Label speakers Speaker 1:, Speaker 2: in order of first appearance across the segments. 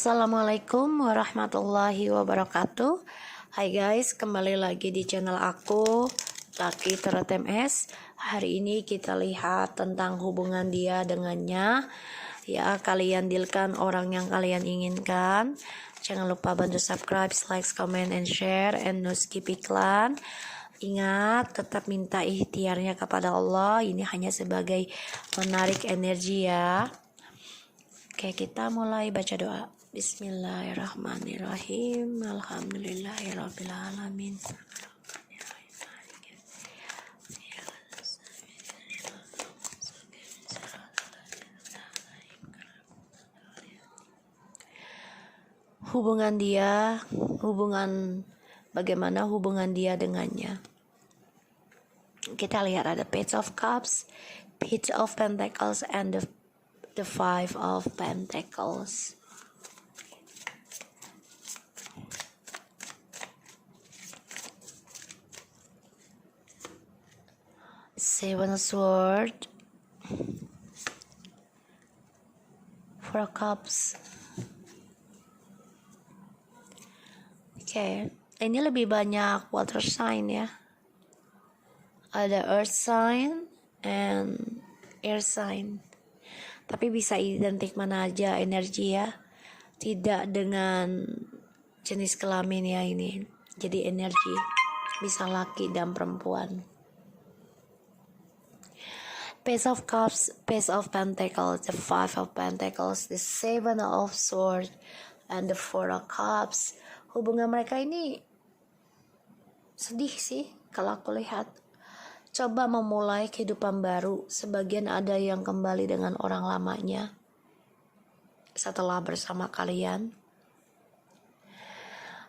Speaker 1: Assalamualaikum warahmatullahi wabarakatuh. Hai guys, kembali lagi di channel aku, Laki Tarot MS. Hari ini kita lihat tentang hubungan dia dengannya. Ya, kalian dealkan orang yang kalian inginkan. Jangan lupa bantu subscribe, like, comment, and share, and no skip iklan. Ingat, tetap minta ikhtiarnya kepada Allah. Ini hanya sebagai menarik energi ya. Oke, kita mulai baca doa. Bismillahirrahmanirrahim. Alhamdulillahirrabbilalamin. Bagaimana hubungan dia dengannya. Kita lihat ada Page of Cups, Page of Pentacles, and the Five of Pentacles. Seven of Swords, Four of Cups. Oke, ini lebih banyak water sign ya. Ada earth sign and air sign. Tapi bisa identik mana aja energi ya. Tidak dengan jenis kelamin ya ini. Jadi energi bisa laki dan perempuan. Page of Cups, Page of Pentacles, the Five of Pentacles, the Seven of Swords, and the Four of Cups. Hubungan mereka ini sedih sih kalau aku lihat. Coba memulai kehidupan baru. Sebagian ada yang kembali dengan orang lamanya setelah bersama kalian.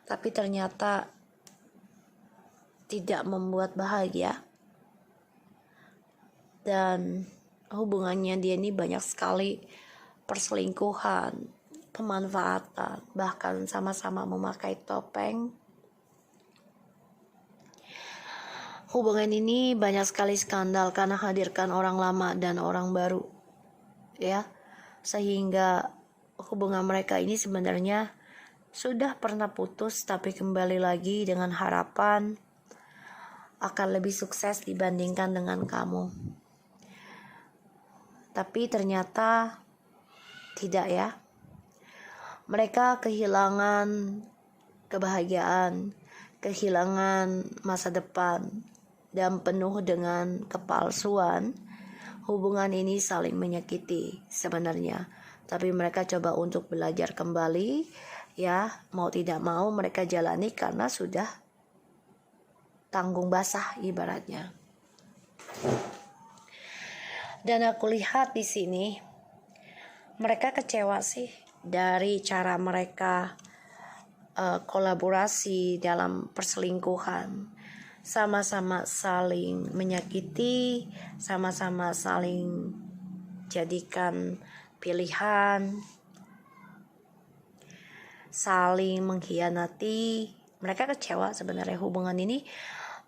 Speaker 1: Tapi ternyata tidak membuat bahagia. Dan hubungannya dia ini banyak sekali perselingkuhan, pemanfaatan, bahkan sama-sama memakai topeng. Hubungan ini banyak sekali skandal karena hadirkan orang lama dan orang baru. Ya, sehingga hubungan mereka ini sebenarnya sudah pernah putus tapi kembali lagi dengan harapan akan lebih sukses dibandingkan dengan kamu. Tapi ternyata tidak ya. Mereka kehilangan kebahagiaan, kehilangan masa depan, dan penuh dengan kepalsuan. Hubungan ini saling menyakiti sebenarnya. Tapi mereka coba untuk belajar kembali. Ya, mau tidak mau mereka jalani karena sudah tanggung basah ibaratnya. Dan aku lihat di sini mereka kecewa sih dari cara mereka kolaborasi dalam perselingkuhan. Sama-sama saling menyakiti, sama-sama saling jadikan pilihan, saling mengkhianati. Mereka kecewa sebenarnya. Hubungan ini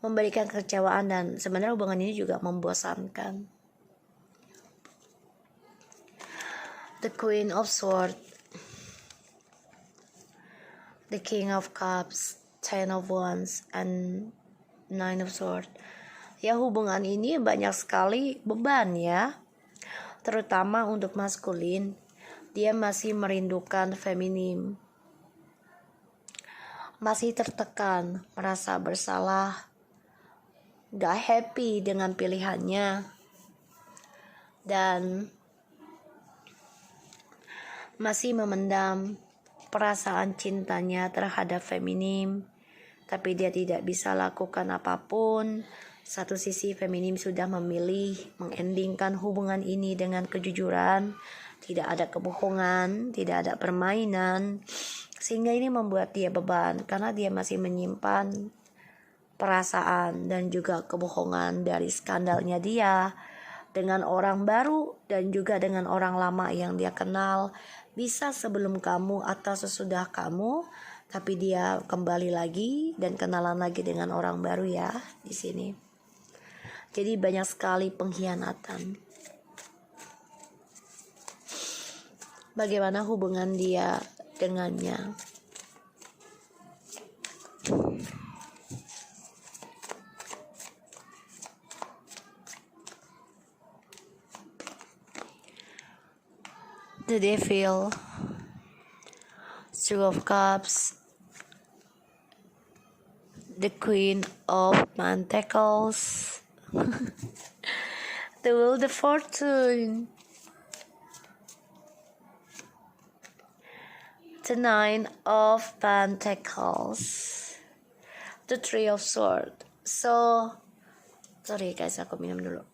Speaker 1: memberikan kekecewaan dan sebenarnya hubungan ini juga membosankan. The Queen of Swords, the King of Cups, Ten of Wands, and Nine of Swords. Ya, hubungan ini banyak sekali beban ya. Terutama untuk maskulin. Dia masih merindukan feminim. Masih tertekan, merasa bersalah, gak happy dengan pilihannya. Dan masih memendam perasaan cintanya terhadap feminim, tapi dia tidak bisa lakukan apapun. Satu sisi feminim sudah memilih mengendingkan hubungan ini dengan kejujuran, tidak ada kebohongan, tidak ada permainan, sehingga ini membuat dia beban karena dia masih menyimpan perasaan dan juga kebohongan dari skandalnya dia dengan orang baru dan juga dengan orang lama yang dia kenal. Bisa sebelum kamu atau sesudah kamu, tapi dia kembali lagi dan kenalan lagi dengan orang baru ya di sini. Jadi banyak sekali pengkhianatan. Bagaimana hubungan dia dengannya. The Devil, Two of Cups, the Queen of Pentacles, the Wheel of Fortune, the Nine of Pentacles, the Three of Swords. So, sorry guys, aku minum dulu.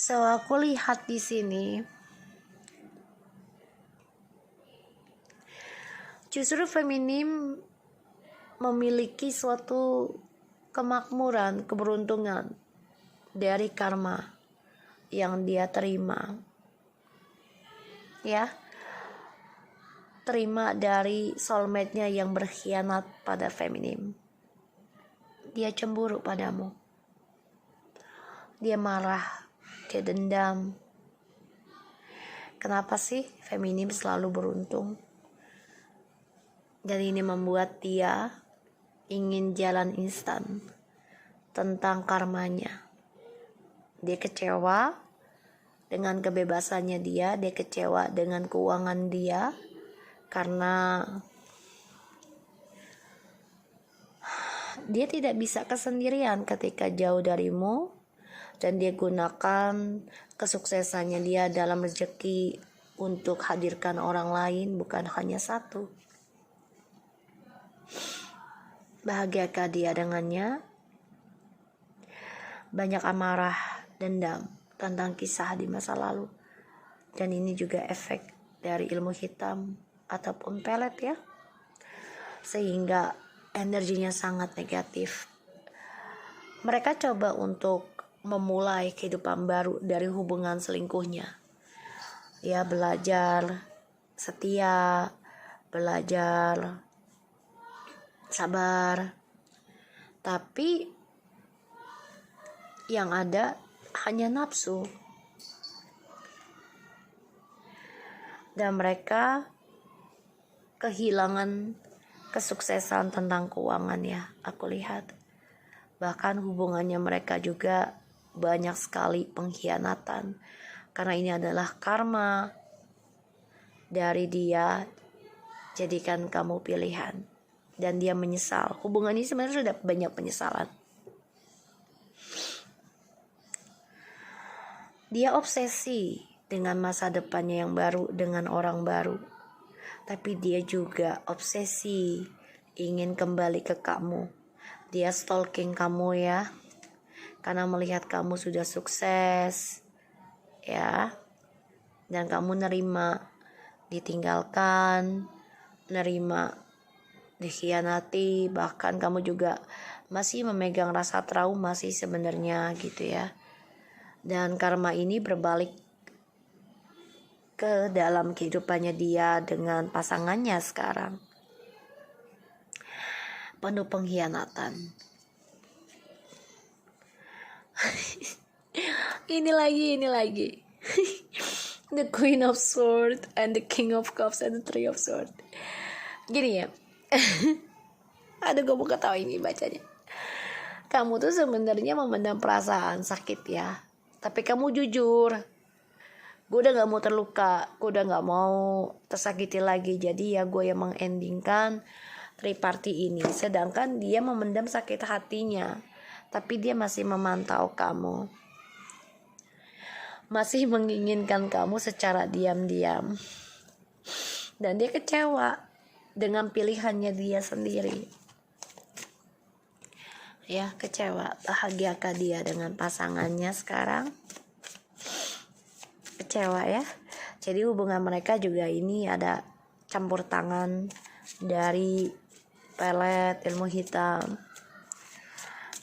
Speaker 1: So, aku lihat di sini justru feminim memiliki suatu kemakmuran, keberuntungan dari karma yang dia terima. Ya. Terima dari soulmate-nya yang berkhianat pada feminim. Dia cemburu padamu. Dia marah. Dia dendam. Kenapa sih feminim selalu beruntung? Dan ini membuat dia ingin jalan instan tentang karmanya. Dia kecewa dengan kebebasannya dia kecewa dengan keuangan dia karena dia tidak bisa kesendirian ketika jauh darimu. Dan dia gunakan kesuksesannya dia dalam rezeki untuk hadirkan orang lain, bukan hanya satu. Bahagiakah dia dengannya? Banyak amarah, dendam tentang kisah di masa lalu. Dan ini juga efek dari ilmu hitam ataupun pelet ya. Sehingga energinya sangat negatif. Mereka coba untuk memulai kehidupan baru dari hubungan selingkuhnya. Ya, belajar setia, belajar sabar. Tapi yang ada hanya nafsu. Dan mereka kehilangan kesuksesan tentang keuangan ya, aku lihat. Bahkan hubungannya mereka juga banyak sekali pengkhianatan. Karena ini adalah karma dari dia. Jadikan kamu pilihan. Dan dia menyesal. Hubungan ini sebenarnya sudah banyak penyesalan. Dia obsesi dengan masa depannya yang baru, dengan orang baru. Tapi dia juga obsesi ingin kembali ke kamu. Dia stalking kamu ya. Karena melihat kamu sudah sukses. Ya. Dan kamu nerima ditinggalkan, nerima dikhianati, bahkan kamu juga masih memegang rasa trauma sih sebenarnya gitu ya. Dan karma ini berbalik ke dalam kehidupannya dia dengan pasangannya sekarang. Penuh pengkhianatan. Ini lagi. The Queen of Swords and the King of Cups and the Three of Swords. Gini ya. Aduh, gue mau ketawa ini bacanya. Kamu tuh sebenarnya memendam perasaan sakit ya. Tapi kamu jujur. Gue udah gak mau terluka. Gue udah gak mau tersakiti lagi. Jadi ya gue yang mengendingkan triparty ini. Sedangkan dia memendam sakit hatinya. Tapi dia masih memantau kamu. Masih menginginkan kamu secara diam-diam. Dan dia kecewa dengan pilihannya dia sendiri. Ya, kecewa. Bahagiakah dia dengan pasangannya sekarang? Kecewa ya. Jadi hubungan mereka juga ini ada campur tangan dari pelet ilmu hitam.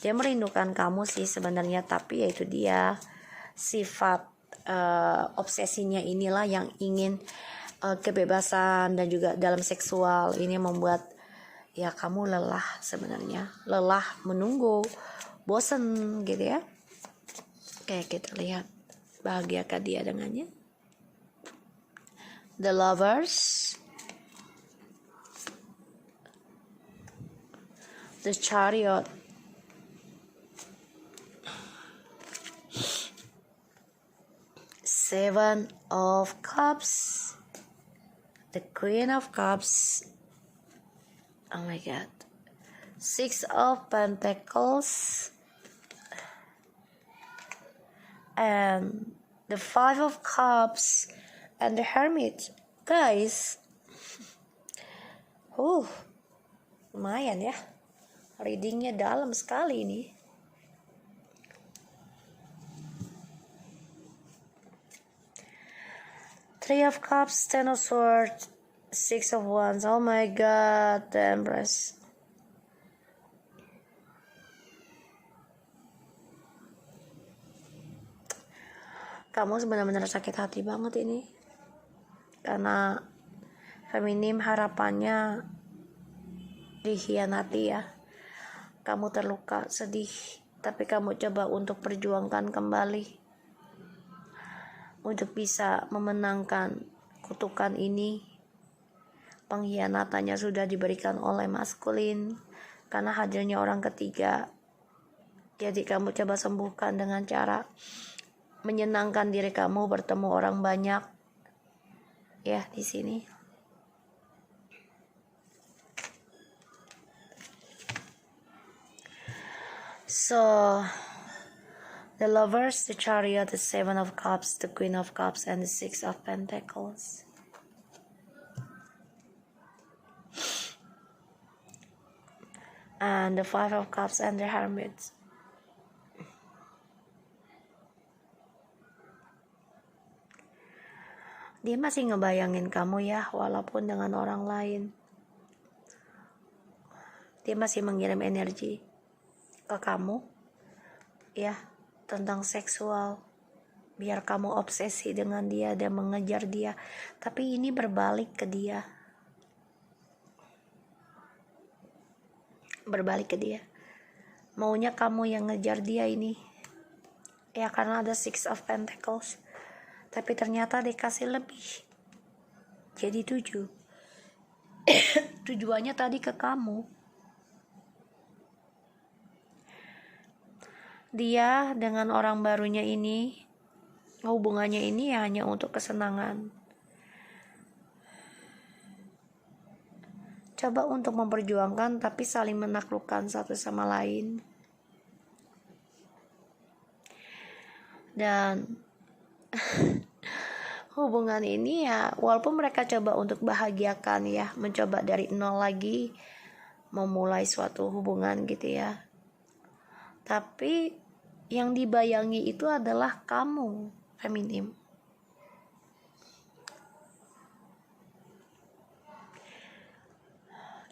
Speaker 1: Dia merindukan kamu sih sebenarnya, tapi yaitu dia sifat obsesinya inilah yang ingin kebebasan dan juga dalam seksual ini membuat ya kamu lelah sebenarnya, lelah menunggu, bosen gitu ya. Kayak kita lihat, bahagiakah dia dengannya? The Lovers, The Chariot, Seven of Cups, the Queen of Cups, oh my god, Six of Pentacles, and the Five of Cups, and the Hermit. Guys, lumayan ya, readingnya dalam sekali ini. Three of Cups, Ten of Swords, Six of Wands. Oh my god, the Empress. Kamu benar-benar sakit hati banget ini. Karena feminim harapannya dikhianati ya. Kamu terluka, sedih, tapi kamu coba untuk perjuangkan kembali untuk bisa memenangkan kutukan ini. Pengkhianatannya sudah diberikan oleh maskulin karena hadirnya orang ketiga. Jadi kamu coba sembuhkan dengan cara menyenangkan diri kamu, bertemu orang banyak ya di sini. So the Lovers, the Chariot, the Seven of Cups, the Queen of Cups, and the Six of Pentacles. And the Five of Cups and the Hermit. Dia masih ngebayangin kamu ya, walaupun dengan orang lain. Dia masih mengirim energi ke kamu ya, tentang seksual, biar kamu obsesi dengan dia dan mengejar dia. Tapi ini berbalik ke dia, maunya kamu yang ngejar dia ini ya, karena ada Six of Pentacles. Tapi ternyata dikasih lebih, jadi 7. Tujuannya tadi ke kamu. Dia dengan orang barunya ini, hubungannya ini ya hanya untuk kesenangan. Coba untuk memperjuangkan tapi saling menaklukkan satu sama lain. Dan hubungan ini ya, walaupun mereka coba untuk bahagiakan ya, mencoba dari nol lagi, memulai suatu hubungan gitu ya, tapi yang dibayangi itu adalah kamu, feminim.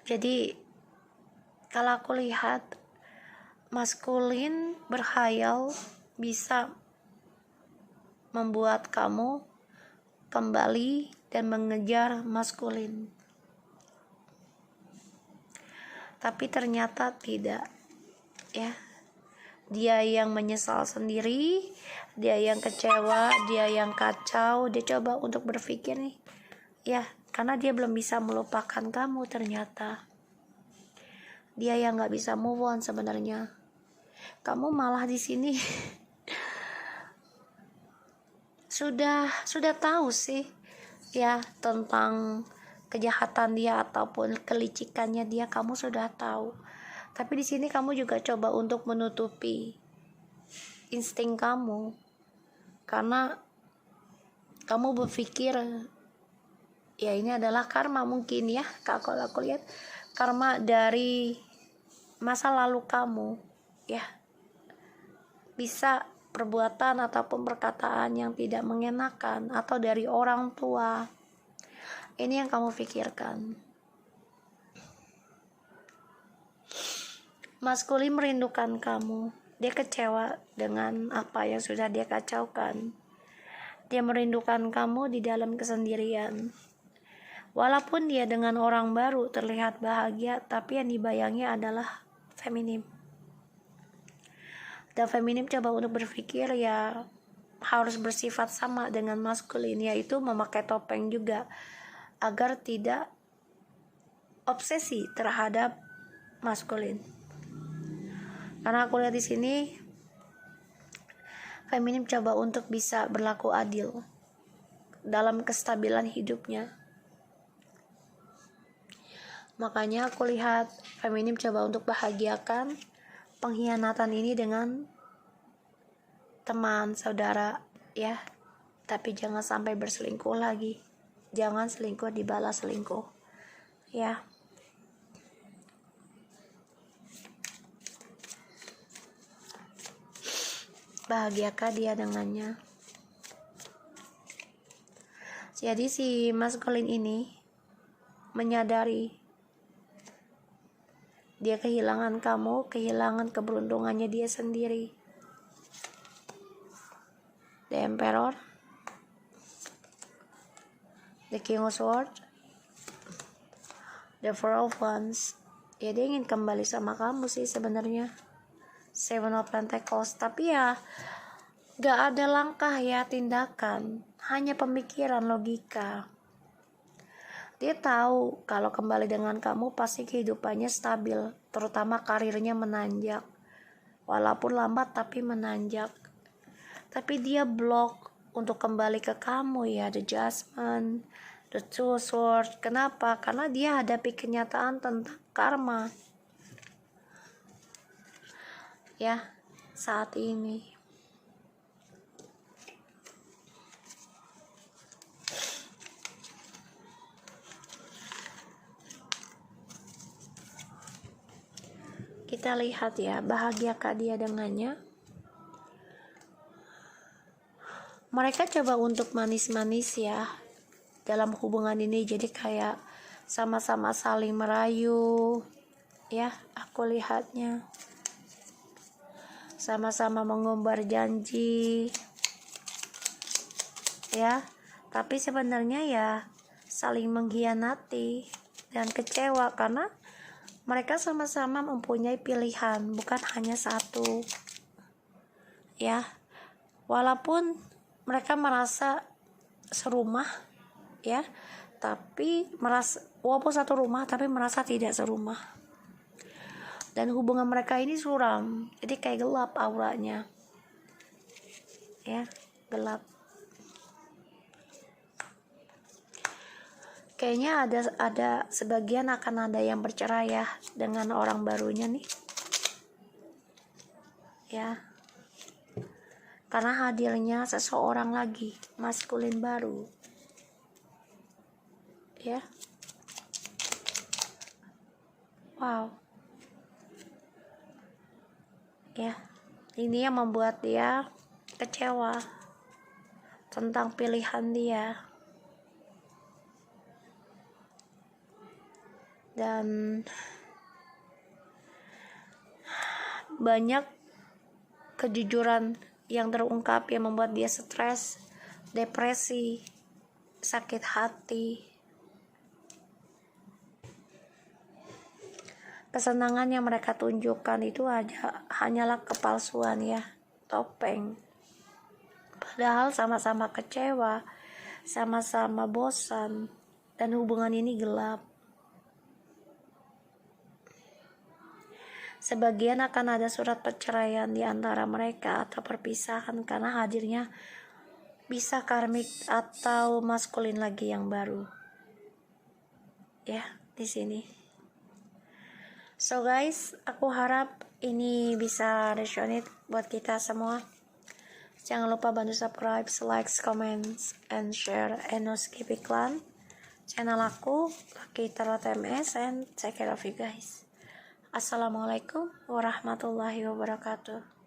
Speaker 1: Jadi kalau aku lihat, maskulin berkhayal bisa membuat kamu kembali dan mengejar maskulin. Tapi ternyata tidak ya. Dia yang menyesal sendiri, dia yang kecewa, dia yang kacau. Dia coba untuk berpikir nih ya, karena dia belum bisa melupakan kamu. Ternyata dia yang gak bisa move on sebenarnya. Kamu malah di sini sudah tahu sih ya tentang kejahatan dia ataupun kelicikannya dia, kamu sudah tahu. Tapi di sini kamu juga coba untuk menutupi insting kamu, karena kamu berpikir ya ini adalah karma mungkin ya. Kalau aku lihat karma dari masa lalu kamu ya, bisa perbuatan ataupun perkataan yang tidak mengenakan atau dari orang tua. Ini yang kamu pikirkan. Maskulin merindukan kamu. Dia kecewa dengan apa yang sudah dia kacaukan. Dia merindukan kamu di dalam kesendirian. Walaupun dia dengan orang baru terlihat bahagia, tapi yang dibayangi adalah feminim. Dan feminim coba untuk berpikir ya harus bersifat sama dengan maskulin, yaitu memakai topeng juga agar tidak obsesi terhadap maskulin. Karena aku lihat di sini feminim coba untuk bisa berlaku adil dalam kestabilan hidupnya. Makanya aku lihat feminim coba untuk bahagiakan pengkhianatan ini dengan teman, saudara, ya. Tapi jangan sampai berselingkuh lagi. Jangan selingkuh dibalas selingkuh, ya. Bahagiakah dia dengannya? Jadi si maskulin ini menyadari dia kehilangan kamu, kehilangan keberuntungannya dia sendiri. The Emperor, The King of Swords, The Four of Wands. Ya dia ingin kembali sama kamu sih sebenarnya. Seven of Pentacles. Tapi ya gak ada langkah ya, tindakan, hanya pemikiran, logika. Dia tahu kalau kembali dengan kamu pasti kehidupannya stabil, terutama karirnya menanjak. Walaupun lambat tapi menanjak. Tapi dia blok untuk kembali ke kamu ya, The Judgment, The Two of Swords. Kenapa? Karena dia hadapi kenyataan tentang karma. Ya, saat ini. Kita lihat ya, bahagiakah dia dengannya? Mereka coba untuk manis-manis ya dalam hubungan ini, jadi kayak sama-sama saling merayu ya, aku lihatnya sama-sama mengumbar janji ya, tapi sebenarnya ya saling mengkhianati dan kecewa karena mereka sama-sama mempunyai pilihan, bukan hanya satu ya. Walaupun mereka merasa serumah ya, tapi walaupun satu rumah tapi merasa tidak serumah. Dan hubungan mereka ini suram, jadi kayak gelap auranya ya, gelap. Kayaknya ada sebagian akan ada yang bercerai ya dengan orang barunya nih ya, karena hadirnya seseorang lagi maskulin baru ya. Wow ya, ini yang membuat dia kecewa tentang pilihan dia. Dan banyak kejujuran yang terungkap yang membuat dia stres, depresi, sakit hati. Kesenangan yang mereka tunjukkan itu hanyalah kepalsuan ya, topeng. Padahal sama-sama kecewa, sama-sama bosan, dan hubungan ini gelap. Sebagian akan ada surat perceraian di antara mereka atau perpisahan karena hadirnya bisa karmik atau maskulin lagi yang baru. Ya, di sini. So guys, aku harap ini bisa resonate buat kita semua. Jangan lupa bantu subscribe, like, comments, and share, and no skip iklan channel aku, Lucky Tarot MS, and take care of you guys. Assalamualaikum warahmatullahi wabarakatuh.